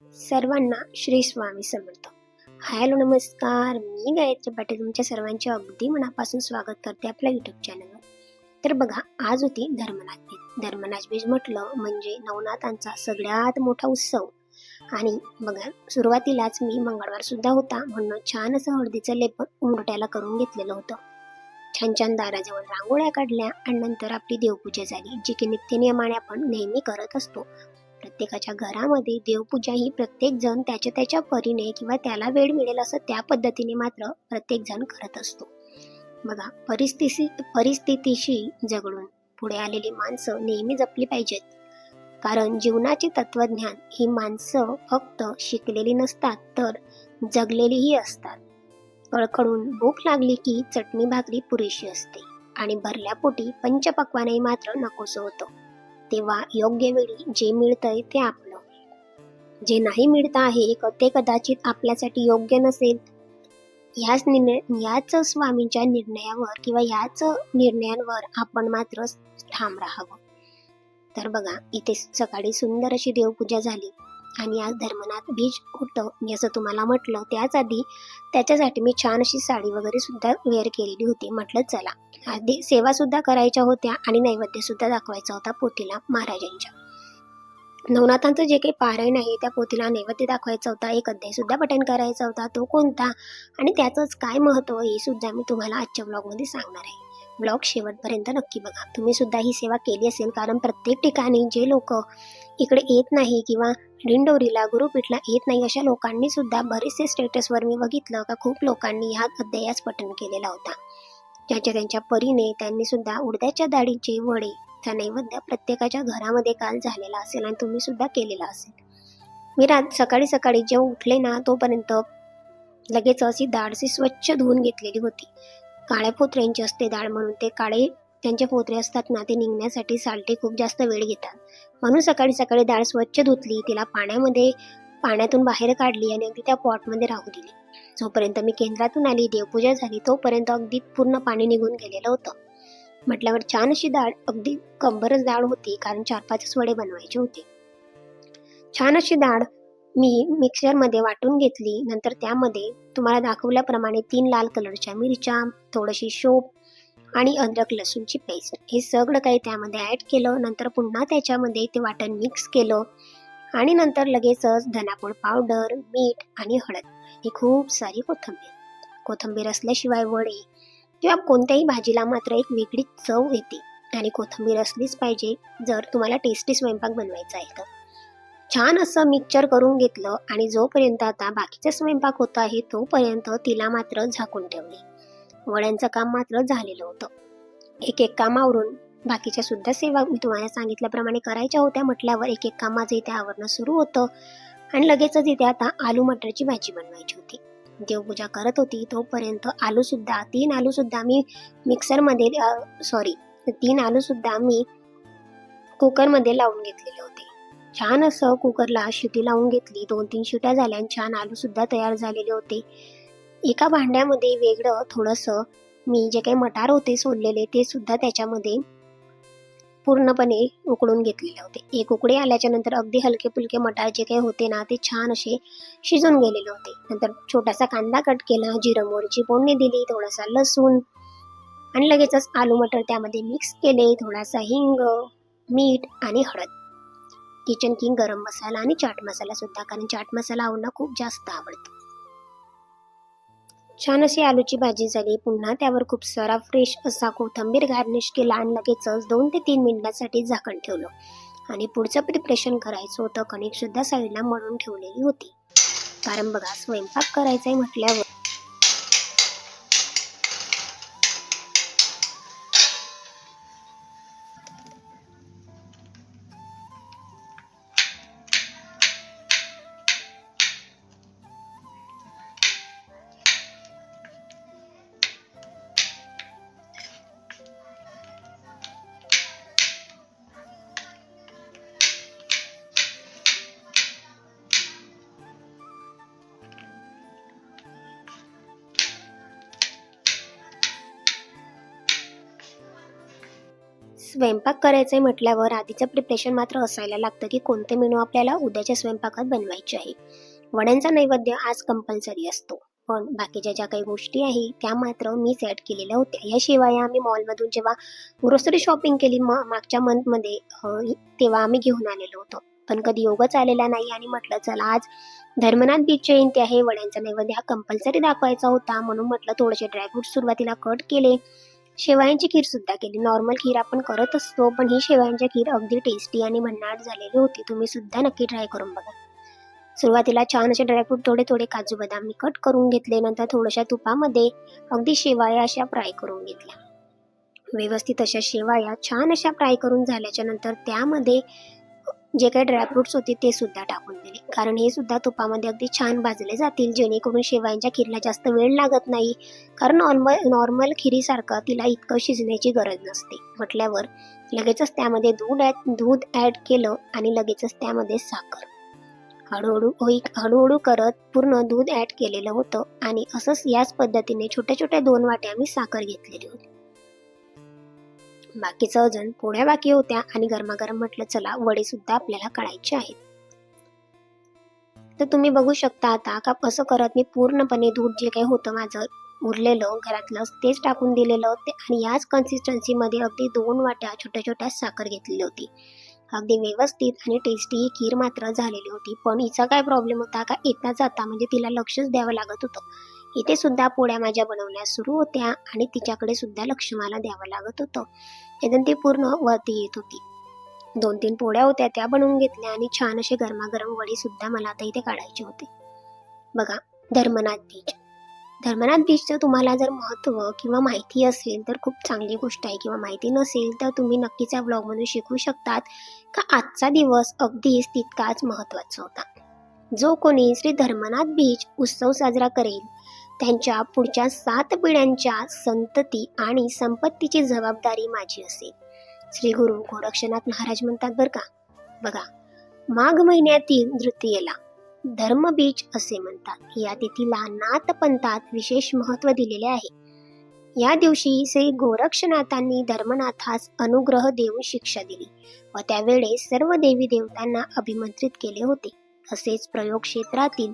सर्वांना श्री स्वामी समर्थ. हॅलो नमस्कार, मी गायत्री पाटील तुमच्या सर्वांचे अगदी मनापासून स्वागत करते आपल्या यूट्यूब चॅनलवर. तर बघा, आज होती धर्मनाथ बीज. धर्मनाथ बीज म्हटलं म्हणजे नवनाथांचा सगळ्यात मोठा उत्सव. आणि बघा, सुरुवातीलाच मी मंगळवार सुद्धा होता म्हणून छान असं हळदीचं लेपन उंबरठ्याला करून घेतलेलं होतं. छान छान दाराजवळ रांगोळ्या काढल्या आणि नंतर आपली देवपूजा झाली, जी की नित्यनियमाने आपण नेहमी करत असतो. प्रत्येकाच्या घरामध्ये देवपूजा ही प्रत्येक जण त्याच्या त्याच्या परीने किंवा त्याला वेळ मिळेल असं त्या पद्धतीने मात्र प्रत्येक जण करत असतो. बघा, परिस्थितीशी झगडून पुढे आलेली माणसं नेहमी जपली पाहिजेत. कारण जीवनाचे तत्वज्ञान ही माणसं फक्त शिकलेली नसतात तर जगलेलीही असतात. कळकळून भूक लागली की चटणी भाकरी पुरेशी असते आणि भरल्या पोटी पंचपक्वानही मात्र नकोसं होतं. तेव्हा योग्य वेळी जे मिळतंय ते आपलं, जे नाही मिळत आहे ते कदाचित आपल्यासाठी योग्य नसेल. याच स्वामींच्या निर्णयावर किंवा याच निर्णयांवर आपण मात्र ठाम राहावं. तर बघा, इथे सकाळी सुंदर अशी देवपूजा झाली आणि आज धर्मनाथ बीज होतं. मी असं तुम्हाला म्हटलं त्याच आधी त्याच्यासाठी मी छान अशी साडी वगैरे सुद्धा वेअर केलेली होती. म्हटलं चला, आधी सेवा सुद्धा करायच्या होत्या आणि नैवेद्य सुद्धा दाखवायचा होता पोथीला महाराजांच्या. नवनाथांचं जे काही पारायण आहे त्या पोथीला नैवेद्य दाखवायचा होता. एक अध्याय सुद्धा पठण करायचा होता. तो कोणता आणि त्याचंच काय महत्त्व हे सुद्धा मी तुम्हाला आजच्या ब्लॉगमध्ये सांगणार आहे. ब्लॉग शेवटपर्यंत नक्की बघा. तुम्ही सुद्धा ही सेवा केली असेल, कारण प्रत्येक ठिकाणी जे लोक इकडे येत नाही किंवा दिंडोरीला गुरुपीठला येत नाही अशा लोकांनी सुद्धा बरेचसे स्टेटसवर मी बघितलं का खूप लोकांनी ह्या अध्यायास पठण केलेला होता. ज्याच्या त्यांच्या परीने त्यांनी सुद्धा उडद्याच्या डाळीचे वडे चा नैवेद्य प्रत्येकाच्या घरामध्ये काल झालेला असेल आणि तुम्ही सुद्धा केलेला असेल. मी सकाळी सकाळी जेव्हा उठले ना तोपर्यंत लगेच अशी डाळशी स्वच्छ धुवून घेतलेली होती. काळ्या फोत्र्यांची असते डाळ म्हणून ते काळे त्यांचे फोत्रे असतात ना, ते निघण्यासाठी सालटे खूप जास्त वेळ घेतात. म्हणून सकाळी सकाळी डाळ स्वच्छ धुतली, तिला पाण्यातून बाहेर काढली आणि अगदी त्या पॉटमध्ये राहू दिली. जोपर्यंत मी केंद्रातून आली, देवपूजा झाली, तोपर्यंत अगदी पूर्ण पाणी निघून गेलेलं होतं. म्हटल्यावर छान अशी डाळ, अगदी कंबरच डाळ होती, कारण 4-5 वडे बनवायचे होते. छान अशी डाळ मी मिक्सरमध्ये वाटून घेतली. नंतर त्यामध्ये तुम्हाला दाखवल्याप्रमाणे 3 लाल कलरच्या मिरच्या, थोडीशी शोप आणि अद्रक लसूणची पेस्ट हे सगळं काही त्यामध्ये ॲड केलं. नंतर पुन्हा त्याच्यामध्ये ते वाटण मिक्स केलं आणि नंतर लगेचच धनापूड पावडर, मीठ आणि हळद ही खूप सारी कोथिंबीर असल्याशिवाय वडे किंवा कोणत्याही भाजीला मात्र एक वेगळी चव येते आणि कोथिंबीर असलीच पाहिजे जर तुम्हाला टेस्टी स्वयंपाक बनवायचा आहे तर. छान असं मिक्सचर करून घेतलं आणि जोपर्यंत आता बाकीचा स्वयंपाक होत आहे तोपर्यंत तिला मात्र झाकून ठेवले. वड्यांचं काम मात्र झालेलं होतं. एक कामावरून बाकीच्या सुद्धा सेवा मी तुम्हाला सांगितल्याप्रमाणे करायच्या होत्या. म्हटल्यावर एक काम माझं इथे आवरणं सुरू होतं आणि लगेचच इथे आता आलू मटरची भाजी बनवायची होती. देवपूजा करत होती तोपर्यंत 3 आलू सुद्धा मी कुकरमध्ये लावून घेतलेले होते. छान असं कुकरला शिटी लावून घेतली. 2-3 शिट्या झाल्या आणि छान आलू सुद्धा तयार झालेले होते. एका भांड्यामध्ये वेगळं थोडंसं मी जे काही मटार होते सोललेले ते सुद्धा त्याच्यामध्ये पूर्णपणे उकळून घेतलेले होते. एक उकळी आल्याच्या नंतर अगदी हलके फुलके मटार जे काही होते ना ते छान असे शिजून गेलेले होते. नंतर छोटासा कांदा कट केला, जिरं मोहरीची फोडणी दिली, थोडासा लसूण आणि लगेचच आलू मटर त्यामध्ये मिक्स केले. थोडासा हिंग, मीठ आणि हळद, किचन किंग गरम मसाला आणि चाट मसाला सुद्धा, कारण चाट मसाला आवडणं खूप जास्त आवडतो. छान अशी आलूची भाजी झाली. पुन्हा त्यावर खूप सारा फ्रेश असा कोथिंबीर गार्निश केला आणि लगेचच 2 ते 3 मिनिटांसाठी झाकण ठेवलं आणि पुढचं प्रिपरेशन करायचं होतं. कणिक सुद्धा साईडला मळून ठेवलेली होती, कारण बघा स्वयंपाक करायचा आहे म्हटल्यावर स्वयंपाक करायचंय म्हटल्यावर आधीचं प्रिपरेशन मात्र असायला लागतं की कोणते मेनू आपल्याला उद्याच्या स्वयंपाकात बनवायचे आहे. वड्यांचा नैवेद्य आज कंपल्सरी असतो, पण बाकीच्या ज्या काही गोष्टी आहे त्या मात्र मी सेट केलेल्या होत्या. याशिवाय आम्ही मॉलमधून जेव्हा ग्रोसरी शॉपिंग केली मागच्या मंथमध्ये, तेव्हा आम्ही घेऊन आलेलो होतो, पण कधी योगच आलेला नाही आणि म्हटलं चला आज धर्मनाथ बीच जयंती आहे, वड्यांचा नैवेद्य हा कंपल्सरी दाखवायचा होता, म्हणून म्हटलं थोडेसे ड्रायफ्रूट सुरुवातीला कट केले. शेवयांची खीर सुद्धा केली. नॉर्मल खीर आपण करत असतो, पण ही शेवयांची खीर अगदी टेस्टी आणि भन्नाट झालेली होती. तुम्ही सुद्धा नक्की ट्राय करून बघा. सुरुवातीला छान असे ड्रायफ्रूट थोडे थोडे काजू बदाम मी कट करून घेतले. नंतर थोड्याशा तुपामध्ये अगदी शेवया अशा फ्राय करून घेतल्या. व्यवस्थित अशा शेवया छान अशा फ्राय करून झाल्याच्या नंतर त्यामध्ये जे काही ड्रायफ्रुट्स होते ते सुद्धा टाकून दिले, कारण हे सुद्धा तुपामध्ये अगदी छान भाजले जातील, जेणेकरून शेवयांच्या खीरला जास्त वेळ लागत नाही. कारण नॉर्मल खिरीसारखं तिला इतकं शिजण्याची गरज नसते. म्हटल्यावर लगेचच त्यामध्ये दूध ॲड केलं आणि लगेचच त्यामध्ये साखर हळूहळू करत पूर्ण दूध ॲड केलेलं होतं आणि असंच याच पद्धतीने छोट्या छोट्या 2 वाट्या मी साखर घेतलेली होती. बाकीचं अजून पोळ्या बाकी होत्या आणि गरमागरम म्हटलं चला वडे सुद्धा आपल्याला काढायचे आहेत. तर तुम्ही बघू शकता आता का कसं करत मी पूर्णपणे दूध जे काही होतं माझं उरलेलं घरातलं तेच टाकून दिलेलं आणि याच कन्सिस्टन्सीमध्ये अगदी 2 वाट्या छोट्या छोट्या साखर घेतलेली होती. अगदी व्यवस्थित आणि टेस्टी ही खीर मात्र झालेली होती. पण हिचा काय प्रॉब्लेम होता का येता जाता म्हणजे तिला लक्षच द्यावं लागत होतं. इथे सुद्धा पोळ्या माझ्या बनवल्या सुरू होत्या आणि तिच्याकडे सुद्धा लक्ष मला द्यावं लागत होतं. एकदम ती पूर्ण वरती येत होती. 2-3 पोळ्या होत्या त्या बनवून घेतल्या आणि छान असे गरमागरम वडे सुद्धा मला आता इथे काढायचे होते. बघा, धर्मनाथ बीचचं तुम्हाला जर महत्त्व किंवा माहिती असेल तर खूप चांगली गोष्ट आहे, किंवा माहिती नसेल तर तुम्ही नक्कीच या ब्लॉगमधून शिकू शकतात का आजचा दिवस अगदीच तितकाच महत्त्वाचा होता. जो कोणी श्री धर्मनाथ बीच उत्सव साजरा करेल त्यांच्या पुढच्या 7 पिढ्यांच्या संतती आणि संपत्तीची जबाबदारी माझी असेल. श्री गुरु गोरक्षनाथ महाराज म्हणतात बरं का. बघा, माघ महिन्यातील तृतीयेला धर्म बीज असे म्हणतात. या तिथीला नाथ पंथात विशेष महत्त्व दिलेले आहे. या दिवशी श्री गोरक्षनाथांनी धर्मनाथास अनुग्रह देऊन शिक्षा दिली व त्यावेळेस सर्व देवी देवतांना अभिमंत्रित केले होते. तसेच प्रयोग क्षेत्रातील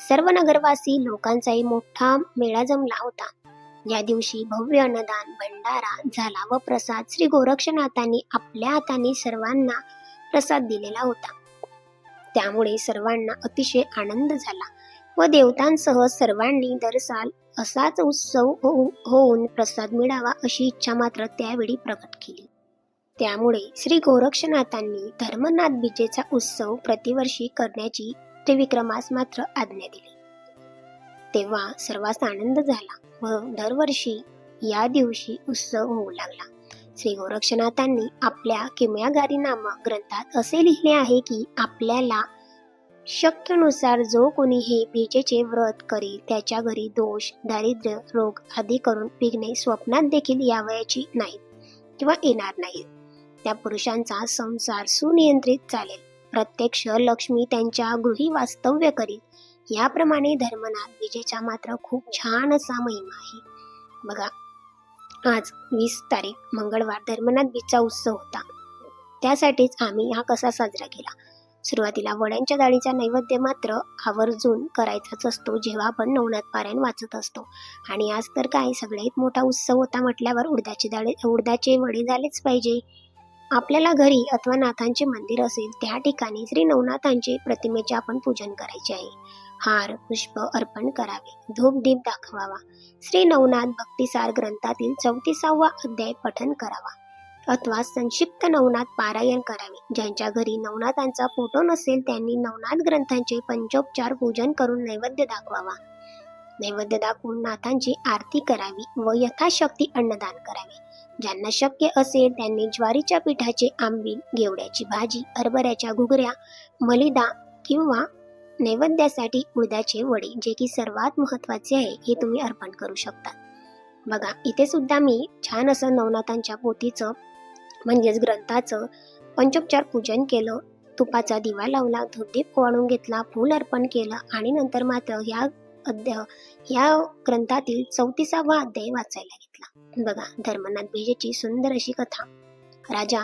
सर्व नगरवासी लोकांचाही मोठा मेळा जमला होता. या दिवशी भव्य अन्नदान भंडारा झाला व प्रसाद श्री गोरक्षनाथांनी आपल्या हाताने सर्वांना प्रसाद दिलेला होता. त्यामुळे सर्वांना अतिशय आनंद झाला व देवतांसह सर्वांनी दरसाल असाच उत्सव होऊन प्रसाद मिळावा अशी इच्छा मात्र त्यावेळी प्रकट केली. त्यामुळे श्री गोरक्षनाथांनी धर्मनाथ बीजेचा उत्सव प्रतिवर्षी करण्याची त्रिविक्रमास मात्र आज्ञा दिली. तेव्हा सर्वांस आनंद झाला व दरवर्षी या दिवशी उत्सव होऊ लागला. श्री गोरक्षनाथांनी आपल्या किमयागारी नामक ग्रंथात असे लिहिले आहे की आपल्याला शक्यनुसार जो कोणी हे बीजेचे व्रत करेल त्याच्या घरी दोष, दारिद्र्य, रोग आदी करून विघ्ने स्वप्नात देखील यावयाची नाहीत किंवा येणार नाहीत. त्या पुरुषांचा संसार सुनियंत्रित चालेल. प्रत्यक्ष लक्ष्मी त्यांच्या गृही वास्तव्य करील. याप्रमाणे धर्मनाथ बीजेचा मात्र खूप छान असा महिमा आहे. बघा, आज 20 तारीख मंगळवार धर्मनाथ बीजचा उत्सव होता. त्यासाठीच आम्ही हा कसा साजरा केला. सुरुवातीला वड्यांच्या डाळीचा नैवेद्य मात्र आवर्जून करायचाच असतो जेव्हा आपण नवनाथ पारायण वाचत असतो. आणि आज तर काय सगळ्यात मोठा उत्सव होता म्हटल्यावर उडदाचे वडे झालेच पाहिजे. आपल्याला घरी अथवा नाथांचे मंदिर असेल त्या ठिकाणी श्री नवनाथांचे प्रतिमेचे आपण पूजन करायचे आहे. हार पुष्प अर्पण करावे, धूप दीप दाखवावा, श्री नवनाथ भक्तिसार ग्रंथातील 34वा अध्याय पठन करावा अथवा संक्षिप्त नवनाथ पारायण करावे. ज्यांच्या घरी नवनाथांचा फोटो नसेल त्यांनी नवनाथ ग्रंथांचे पंचोपचार पूजन करून नैवेद्य दाखवावा. नैवेद्य दाखवून नाथांची आरती करावी व यथाशक्ती अन्नदान करावे. ज्यांना शक्य असेल त्यांनी ज्वारीच्या पिठाचे आंबील, घेवड्याची भाजी, हरभऱ्याच्या घुगऱ्या, मलिदा किंवा नैवेद्यासाठी उडदाचे वडे जे की सर्वात महत्त्वाचे आहे हे तुम्ही अर्पण करू शकता. बघा, इथे सुद्धा मी छान असं नवनाथांच्या पोथीचं म्हणजेच ग्रंथाचं पंचोपचार पूजन केलं. तुपाचा दिवा लावला, धूपदीप ओवाळून घेतला, फूल अर्पण केलं आणि नंतर मात्र या ग्रंथातील 34वा अध्याय वाचायला घेतला. बघा, धर्मनाथ बीजेची सुंदर अशी कथा. राजा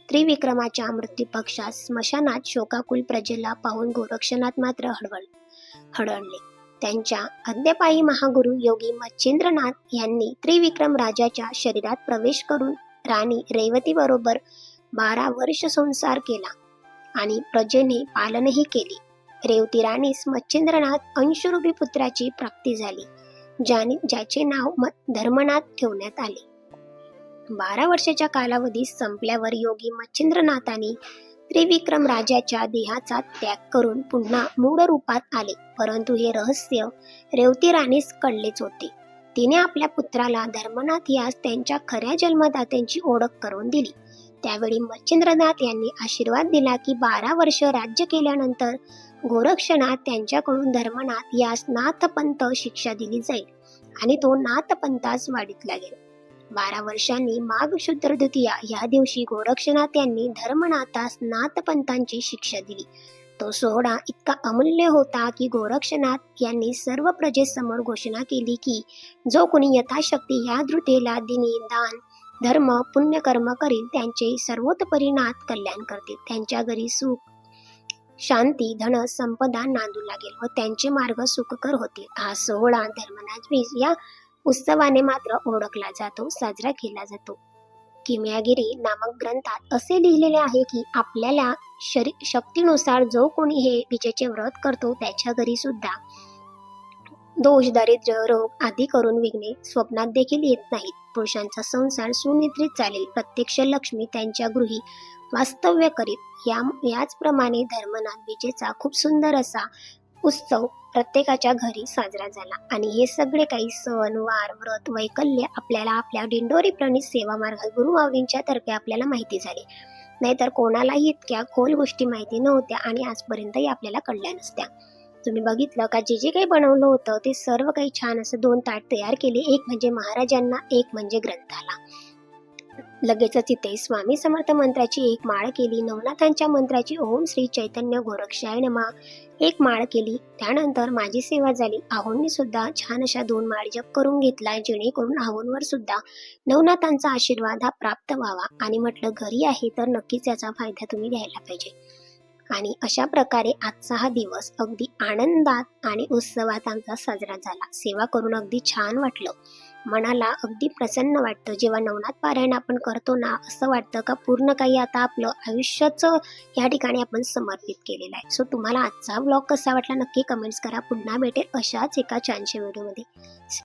त्रिविक्रमाच्या मृत्यू पक्षात स्मशानात शोकाकुल प्रजेला पाहून गोरक्षनाथ मात्र हडळले. त्यांच्या अद्यपायी महागुरु योगी मच्छिंद्रनाथ यांनी त्रिविक्रम राजाच्या शरीरात प्रवेश करून राणी रेवती बरोबर 12 वर्ष संसार केला आणि प्रजेने पालनही केले. रेवती राणीस मच्छिंद्रनाथ अंशरूपी पुत्राची प्राप्ती झाली, ज्याचे नाव धर्मनाथ ठेवण्यात आले. 12 वर्षाच्या कालावधी संपल्यावर योगी मच्छिंद्रनाथांनी त्रिविक्रम राजाच्या देहाचा त्याग करून पुन्हा मूळ रूपात आले. परंतु हे रहस्य रेवती राणीस कळलेच होते. तिने आपल्या पुत्राला धर्मनाथ यास त्यांच्या खऱ्या जन्मदात्यांची ओळख करून दिली. त्यावेळी मच्छिंद्रनाथ यांनी आशीर्वाद दिला की 12 वर्ष राज्य केल्यानंतर गोरक्षनाथ त्यांच्याकडून धर्मनाथ यास नाथपंथ शिक्षा दिली जाईल आणि तो नाथपंथास वाढीत लागेल. 12 वर्षांनी माघ शुद्ध द्वितीया या दिवशी गोरक्षनाथ यांनी धर्मनाथास नाथपंथांची शिक्षा दिली. तो सोहळा इतका अमूल्य होता की गोरक्षनाथ यांनी सर्व प्रजेसमोर घोषणा केली की जो कोणी यथाशक्ती या द्रुतेला दिनी दान धर्म पुण्यकर्म करील त्यांचे सर्वोत्तपरी नाथ कल्याण करतील. त्यांच्या घरी सुख शांती धन संपदा नांदू लागेल व त्यांचे मार्ग सुखकर होतील. हा सोहळा धर्मनाथ बीज या उत्सवाने मात्र ओळखला जातो, साजरा केला जातो. किमयागिरी नामक ग्रंथात असे लिहिलेले आहे की आपल्याला शक्तीनुसार जो कोणी हे विजेचे व्रत करतो त्याच्या घरी सुद्धा दोष दारिद्र्य रोग आदी करून विघ्ने स्वप्नात देखील येत नाहीत. पुरुषांचा संसार सुनिद्रित चालेल. प्रत्यक्ष लक्ष्मी त्यांच्या गृही वास्तव्य करीत. याचप्रमाणे धर्मनाथ विजेचा खूप सुंदर असा उत्सव प्रत्येकाच्या घरी साजरा झाला आणि हे सगळे काही सण वार व्रत वैकल्य आपल्याला आपल्या दिंडोरी प्रणित सेवा मार्गात गुरुमाऊलींच्या तर्फे आपल्याला माहिती झाले. नाहीतर कोणालाही इतक्या खोल गोष्टी माहिती नव्हत्या आणि आजपर्यंतही आपल्याला कळल्या नसत्या. तुम्ही बघितलं का जे काही बनवलं होतं ते सर्व काही छान असं 2 ताट तयार केले. एक म्हणजे महाराजांना, एक म्हणजे ग्रंथाला. लगेचच इथे स्वामी समर्थ मंत्राची एक माळ केली. नवनाथांच्या मंत्राची ओम श्री चैतन्य गोरक्षाय नमः एक माळ केली. त्यानंतर माझी सेवा झाली. आहोंनी सुद्धा छान अशा 2 माळ जप करून घेतला, जेणेकरून आहोंवर सुद्धा नवनाथांचा आशीर्वाद हा प्राप्त व्हावा. आणि म्हटलं घरी आहे तर नक्कीच याचा फायदा तुम्ही घ्यायला पाहिजे. आणि अशा प्रकारे आजचा हा दिवस अगदी आनंदात आणि उत्सवात आमचा साजरा झाला. सेवा करून अगदी छान वाटलं, मनाला अगदी प्रसन्न वाटतं. जेव्हा नवनाथ पारायण आपण करतो ना, असं वाटतं का पूर्ण काही आता आपलं आयुष्याच या ठिकाणी आपण समर्पित केलेलं आहे. सो तुम्हाला आजचा व्लॉग कसा वाटला नक्की कमेंट्स करा. पुन्हा भेटेल अशाच एका छानशा व्हिडिओमध्ये.